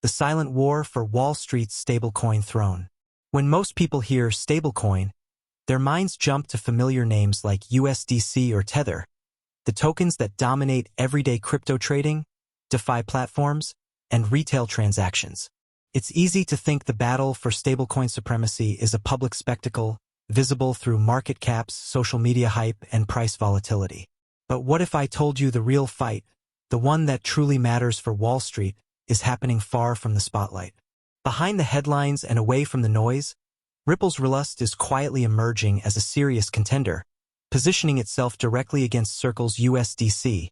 the silent war for Wall Street's stablecoin throne. When most people hear stablecoin, their minds jump to familiar names like USDC or Tether, the tokens that dominate everyday crypto trading, DeFi platforms, and retail transactions. It's easy to think the battle for stablecoin supremacy is a public spectacle, visible through market caps, social media hype, and price volatility. But what if I told you the real fight, the one that truly matters for Wall Street, is happening far from the spotlight? Behind the headlines and away from the noise, Ripple's RLUSD is quietly emerging as a serious contender, positioning itself directly against Circle's USDC,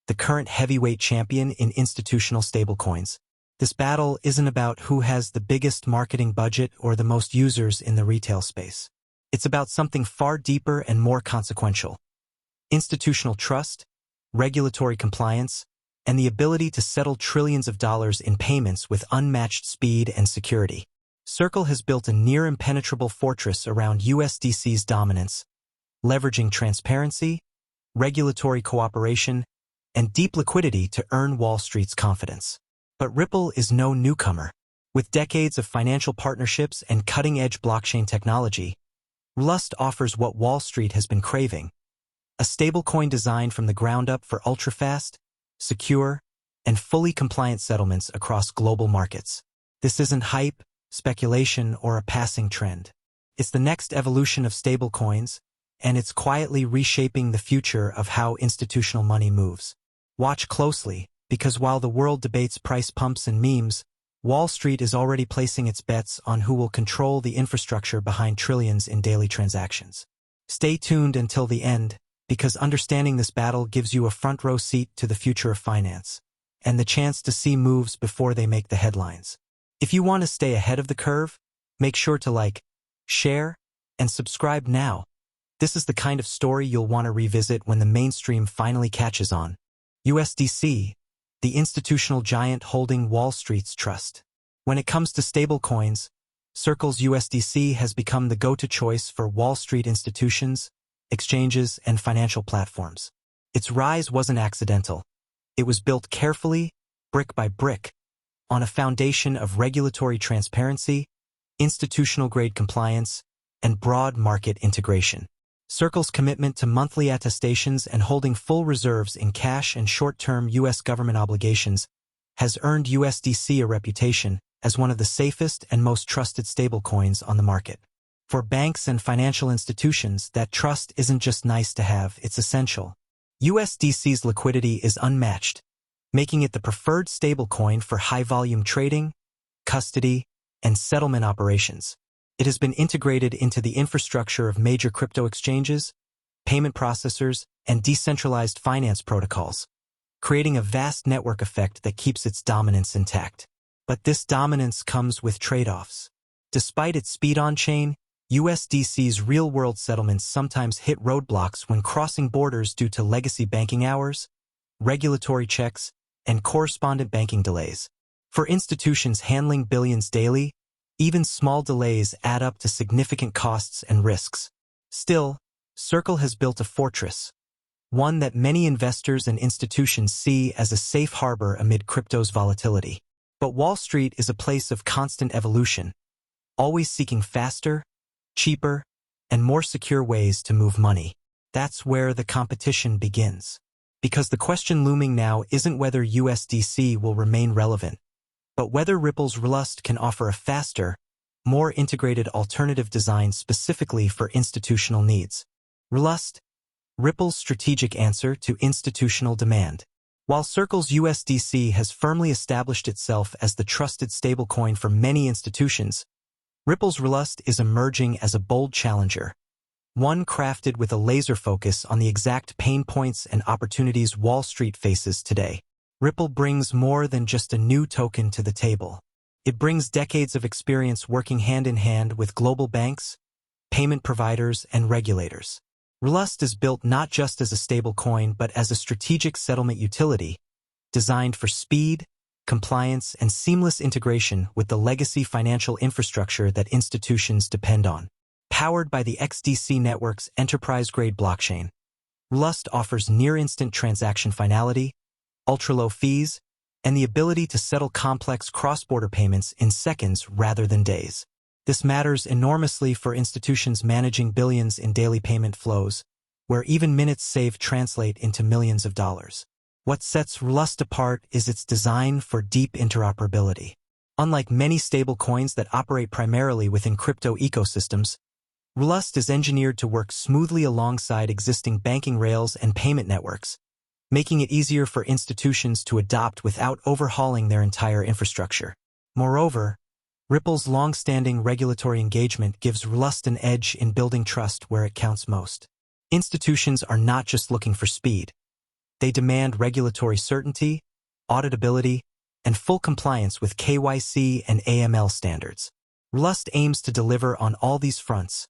the current heavyweight champion in institutional stablecoins. This battle isn't about who has the biggest marketing budget or the most users in the retail space. It's about something far deeper and more consequential: institutional trust, regulatory compliance, and the ability to settle trillions of dollars in payments with unmatched speed and security. Circle has built a near-impenetrable fortress around USDC's dominance, leveraging transparency, regulatory cooperation, and deep liquidity to earn Wall Street's confidence. But Ripple is no newcomer. With decades of financial partnerships and cutting-edge blockchain technology, RLUSD offers what Wall Street has been craving: a stablecoin designed from the ground up for ultra-fast, secure, and fully compliant settlements across global markets. This isn't hype, speculation, or a passing trend. It's the next evolution of stablecoins, and it's quietly reshaping the future of how institutional money moves. Watch closely, because while the world debates price pumps and memes, Wall Street is already placing its bets on who will control the infrastructure behind trillions in daily transactions. Stay tuned until the end, because understanding this battle gives you a front-row seat to the future of finance, and the chance to see moves before they make the headlines. If you want to stay ahead of the curve, make sure to like, share, and subscribe now. This is the kind of story you'll want to revisit when the mainstream finally catches on. USDC, the institutional giant holding Wall Street's trust. When it comes to stablecoins, Circle's USDC has become the go-to choice for Wall Street institutions, exchanges, and financial platforms. Its rise wasn't accidental. It was built carefully, brick by brick, on a foundation of regulatory transparency, institutional-grade compliance, and broad market integration. Circle's commitment to monthly attestations and holding full reserves in cash and short-term U.S. government obligations has earned USDC a reputation as one of the safest and most trusted stablecoins on the market. For banks and financial institutions, that trust isn't just nice to have, it's essential. USDC's liquidity is unmatched, making it the preferred stablecoin for high-volume trading, custody, and settlement operations. It has been integrated into the infrastructure of major crypto exchanges, payment processors, and decentralized finance protocols, creating a vast network effect that keeps its dominance intact. But this dominance comes with trade-offs. Despite its speed on-chain, USDC's real-world settlements sometimes hit roadblocks when crossing borders due to legacy banking hours, regulatory checks, and correspondent banking delays. For institutions handling billions daily, even small delays add up to significant costs and risks. Still, Circle has built a fortress, one that many investors and institutions see as a safe harbor amid crypto's volatility. But Wall Street is a place of constant evolution, always seeking faster, cheaper, and more secure ways to move money. That's where the competition begins. Because the question looming now isn't whether USDC will remain relevant, but whether Ripple's RLUSD can offer a faster, more integrated alternative design specifically for institutional needs. RLUSD, Ripple's strategic answer to institutional demand. While Circle's USDC has firmly established itself as the trusted stablecoin for many institutions, Ripple's RLUSD is emerging as a bold challenger, one crafted with a laser focus on the exact pain points and opportunities Wall Street faces today. Ripple brings more than just a new token to the table. It brings decades of experience working hand-in-hand with global banks, payment providers, and regulators. RLUSD is built not just as a stablecoin but as a strategic settlement utility, designed for speed, compliance, and seamless integration with the legacy financial infrastructure that institutions depend on. Powered by the XDC network's enterprise-grade blockchain, RLUSD offers near-instant transaction finality, ultra-low fees, and the ability to settle complex cross-border payments in seconds rather than days. This matters enormously for institutions managing billions in daily payment flows, where even minutes saved translate into millions of dollars. What sets RLUSD apart is its design for deep interoperability. Unlike many stablecoins that operate primarily within crypto ecosystems, RLUSD is engineered to work smoothly alongside existing banking rails and payment networks, making it easier for institutions to adopt without overhauling their entire infrastructure. Moreover, Ripple's long-standing regulatory engagement gives RLUSD an edge in building trust where it counts most. Institutions are not just looking for speed. They demand regulatory certainty, auditability, and full compliance with KYC and AML standards. RLUSD aims to deliver on all these fronts,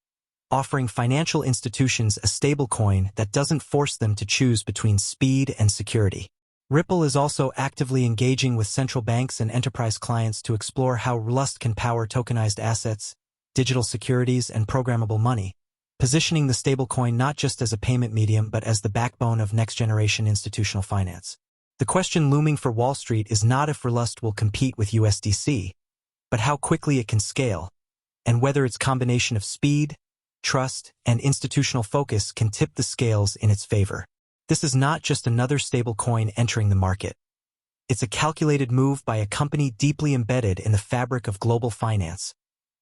offering financial institutions a stablecoin that doesn't force them to choose between speed and security. Ripple is also actively engaging with central banks and enterprise clients to explore how RLUSD can power tokenized assets, digital securities, and programmable money, positioning the stablecoin not just as a payment medium but as the backbone of next-generation institutional finance. The question looming for Wall Street is not if RLUSD will compete with USDC, but how quickly it can scale, and whether its combination of speed, trust, and institutional focus can tip the scales in its favor. This is not just another stablecoin entering the market. It's a calculated move by a company deeply embedded in the fabric of global finance,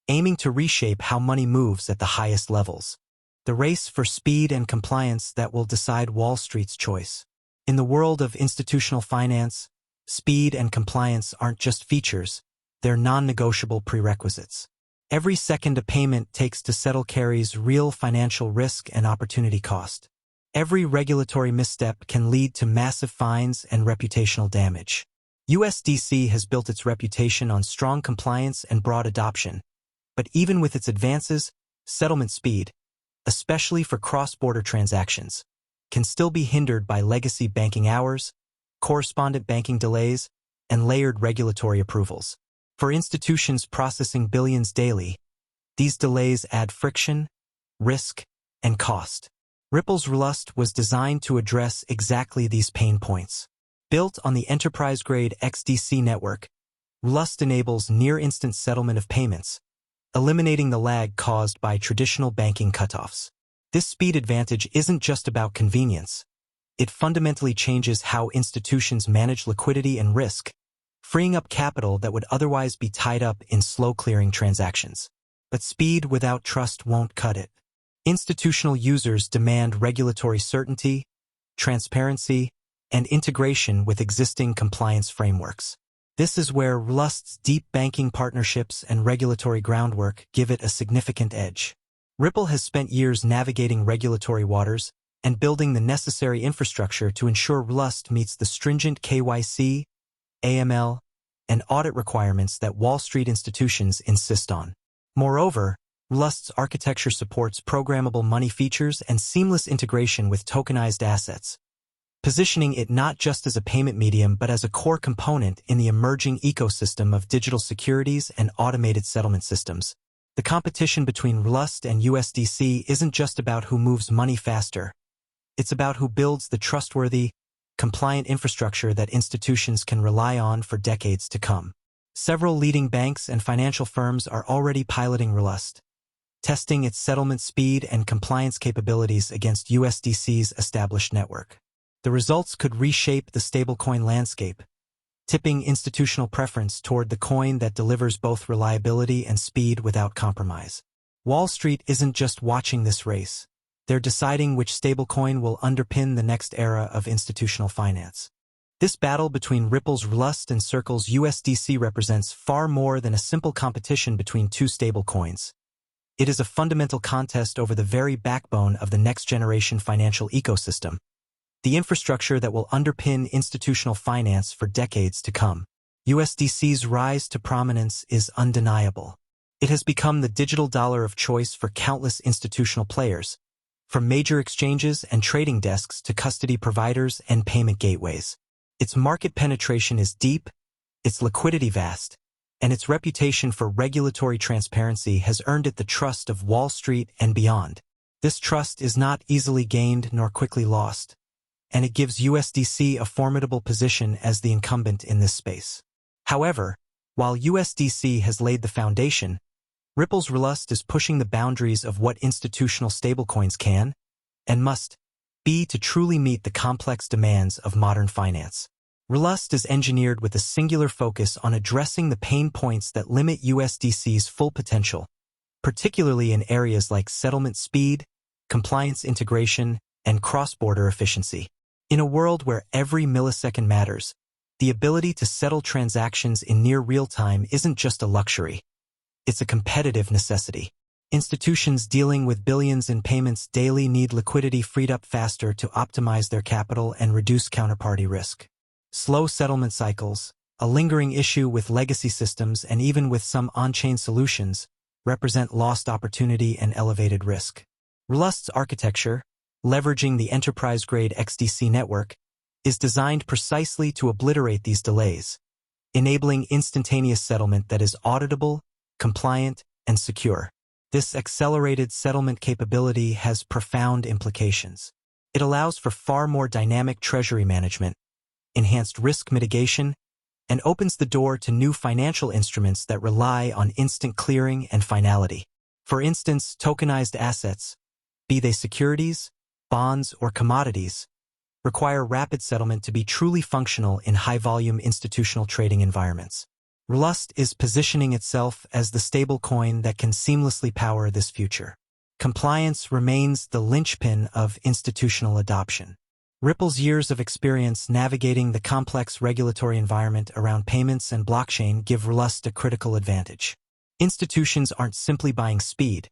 aiming to reshape how money moves at the highest levels. The race for speed and compliance that will decide Wall Street's choice. In the world of institutional finance, speed and compliance aren't just features, they're non-negotiable prerequisites. Every second a payment takes to settle carries real financial risk and opportunity cost. Every regulatory misstep can lead to massive fines and reputational damage. USDC has built its reputation on strong compliance and broad adoption, but even with its advances, settlement speed, especially for cross-border transactions, can still be hindered by legacy banking hours, correspondent banking delays, and layered regulatory approvals. For institutions processing billions daily, these delays add friction, risk, and cost. Ripple's RLUSD was designed to address exactly these pain points. Built on the enterprise-grade XDC network, RLUSD enables near-instant settlement of payments, eliminating the lag caused by traditional banking cutoffs. This speed advantage isn't just about convenience. It fundamentally changes how institutions manage liquidity and risk, freeing up capital that would otherwise be tied up in slow-clearing transactions. But speed without trust won't cut it. Institutional users demand regulatory certainty, transparency, and integration with existing compliance frameworks. This is where RLUSD's deep banking partnerships and regulatory groundwork give it a significant edge. Ripple has spent years navigating regulatory waters and building the necessary infrastructure to ensure RLUSD meets the stringent KYC, AML, and audit requirements that Wall Street institutions insist on. Moreover, RLUSD's architecture supports programmable money features and seamless integration with tokenized assets, positioning it not just as a payment medium but as a core component in the emerging ecosystem of digital securities and automated settlement systems. The competition between RLUSD and USDC isn't just about who moves money faster. It's about who builds the trustworthy, compliant infrastructure that institutions can rely on for decades to come. Several leading banks and financial firms are already piloting RLUSD, testing its settlement speed and compliance capabilities against USDC's established network. The results could reshape the stablecoin landscape, tipping institutional preference toward the coin that delivers both reliability and speed without compromise. Wall Street isn't just watching this race. They're deciding which stablecoin will underpin the next era of institutional finance. This battle between Ripple's RLUSD and Circle's USDC represents far more than a simple competition between two stablecoins. It is a fundamental contest over the very backbone of the next-generation financial ecosystem, the infrastructure that will underpin institutional finance for decades to come. USDC's rise to prominence is undeniable. It has become the digital dollar of choice for countless institutional players, from major exchanges and trading desks to custody providers and payment gateways. Its market penetration is deep, its liquidity vast, and its reputation for regulatory transparency has earned it the trust of Wall Street and beyond. This trust is not easily gained nor quickly lost. and it gives USDC a formidable position as the incumbent in this space. However, while USDC has laid the foundation, Ripple's RLUSD is pushing the boundaries of what institutional stablecoins can and must be to truly meet the complex demands of modern finance. RLUSD is engineered with a singular focus on addressing the pain points that limit USDC's full potential, particularly in areas like settlement speed, compliance integration, and cross-border efficiency. In a world where every millisecond matters, the ability to settle transactions in near real time isn't just a luxury. It's a competitive necessity. Institutions dealing with billions in payments daily need liquidity freed up faster to optimize their capital and reduce counterparty risk. Slow settlement cycles, a lingering issue with legacy systems and even with some on-chain solutions, represent lost opportunity and elevated risk. RLUSD's architecture, leveraging the enterprise-grade XDC network, is designed precisely to obliterate these delays, enabling instantaneous settlement that is auditable, compliant, and secure. This accelerated settlement capability has profound implications. It allows for far more dynamic treasury management, enhanced risk mitigation, and opens the door to new financial instruments that rely on instant clearing and finality. For instance, tokenized assets, be they securities, bonds, or commodities, require rapid settlement to be truly functional in high-volume institutional trading environments. RLUSD is positioning itself as the stablecoin that can seamlessly power this future. Compliance remains the linchpin of institutional adoption. Ripple's years of experience navigating the complex regulatory environment around payments and blockchain give RLUSD a critical advantage. Institutions aren't simply buying speed,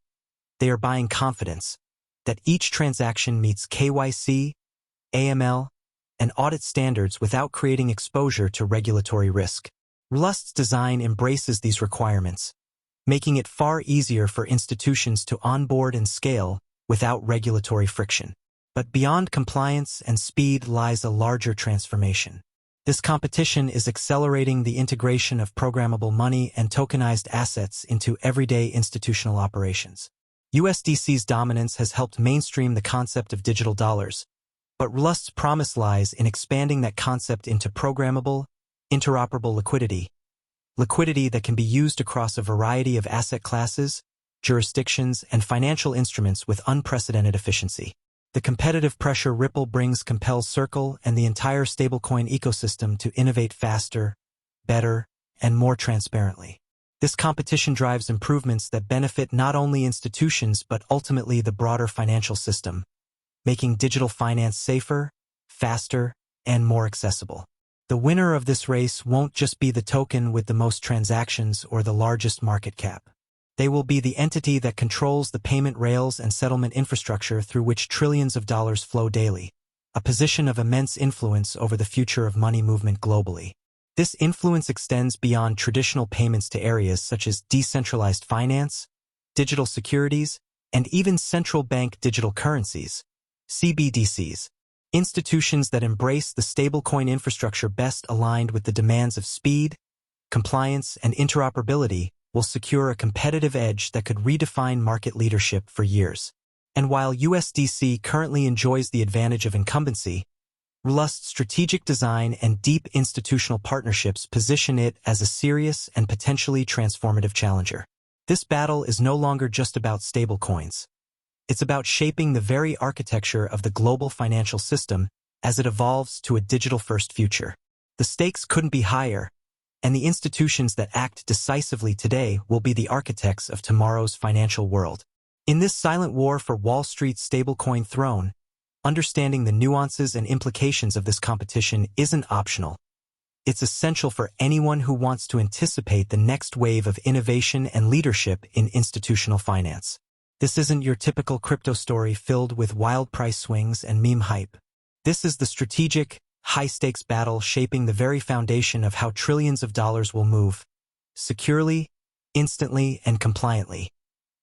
they are buying confidence that each transaction meets KYC, AML, and audit standards without creating exposure to regulatory risk. RLUSD's design embraces these requirements, making it far easier for institutions to onboard and scale without regulatory friction. But beyond compliance and speed lies a larger transformation. This competition is accelerating the integration of programmable money and tokenized assets into everyday institutional operations. USDC's dominance has helped mainstream the concept of digital dollars, but RLUSD's promise lies in expanding that concept into programmable, interoperable liquidity that can be used across a variety of asset classes, jurisdictions, and financial instruments with unprecedented efficiency. The competitive pressure Ripple brings compels Circle and the entire stablecoin ecosystem to innovate faster, better, and more transparently. This competition drives improvements that benefit not only institutions but ultimately the broader financial system, making digital finance safer, faster, and more accessible. The winner of this race won't just be the token with the most transactions or the largest market cap. They will be the entity that controls the payment rails and settlement infrastructure through which trillions of dollars flow daily, a position of immense influence over the future of money movement globally. This influence extends beyond traditional payments to areas such as decentralized finance, digital securities, and even central bank digital currencies, CBDCs, institutions that embrace the stablecoin infrastructure best aligned with the demands of speed, compliance, and interoperability will secure a competitive edge that could redefine market leadership for years. And while USDC currently enjoys the advantage of incumbency, RLUSD's strategic design and deep institutional partnerships position it as a serious and potentially transformative challenger. This battle is no longer just about stablecoins. It's about shaping the very architecture of the global financial system as it evolves to a digital-first future. The stakes couldn't be higher, and the institutions that act decisively today will be the architects of tomorrow's financial world. In this silent war for Wall Street's stablecoin throne, understanding the nuances and implications of this competition isn't optional. It's essential for anyone who wants to anticipate the next wave of innovation and leadership in institutional finance. This isn't your typical crypto story filled with wild price swings and meme hype. This is the strategic, high-stakes battle shaping the very foundation of how trillions of dollars will move, securely, instantly, and compliantly,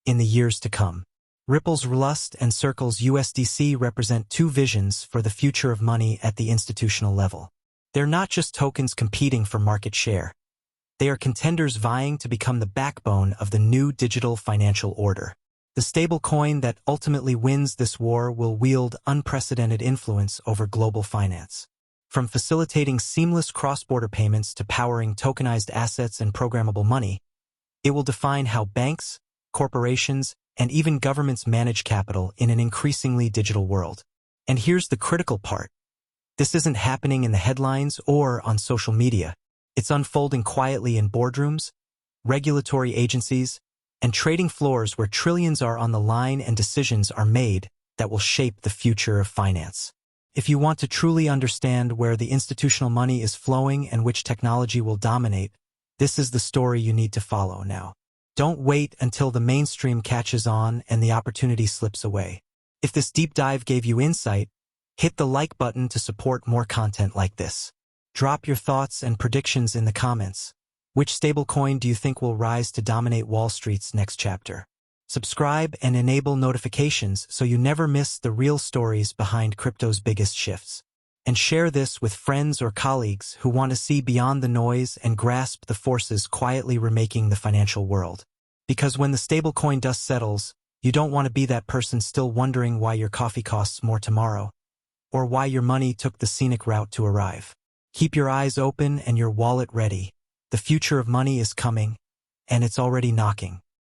in the years to come. Ripple's RLUSD and Circle's USDC represent two visions for the future of money at the institutional level. They're not just tokens competing for market share. They are contenders vying to become the backbone of the new digital financial order. The stablecoin that ultimately wins this war will wield unprecedented influence over global finance. From facilitating seamless cross-border payments to powering tokenized assets and programmable money, it will define how banks, corporations, and even governments manage capital in an increasingly digital world. And here's the critical part. This isn't happening in the headlines or on social media. It's unfolding quietly in boardrooms, regulatory agencies, and trading floors where trillions are on the line and decisions are made that will shape the future of finance. If you want to truly understand where the institutional money is flowing and which technology will dominate, this is the story you need to follow now. Don't wait until the mainstream catches on and the opportunity slips away. If this deep dive gave you insight, hit the like button to support more content like this. Drop your thoughts and predictions in the comments. Which stablecoin do you think will rise to dominate Wall Street's next chapter? Subscribe and enable notifications so you never miss the real stories behind crypto's biggest shifts. And share this with friends or colleagues who want to see beyond the noise and grasp the forces quietly remaking the financial world. Because when the stablecoin dust settles, you don't want to be that person still wondering why your coffee costs more tomorrow, or why your money took the scenic route to arrive. Keep your eyes open and your wallet ready. The future of money is coming, and it's already knocking.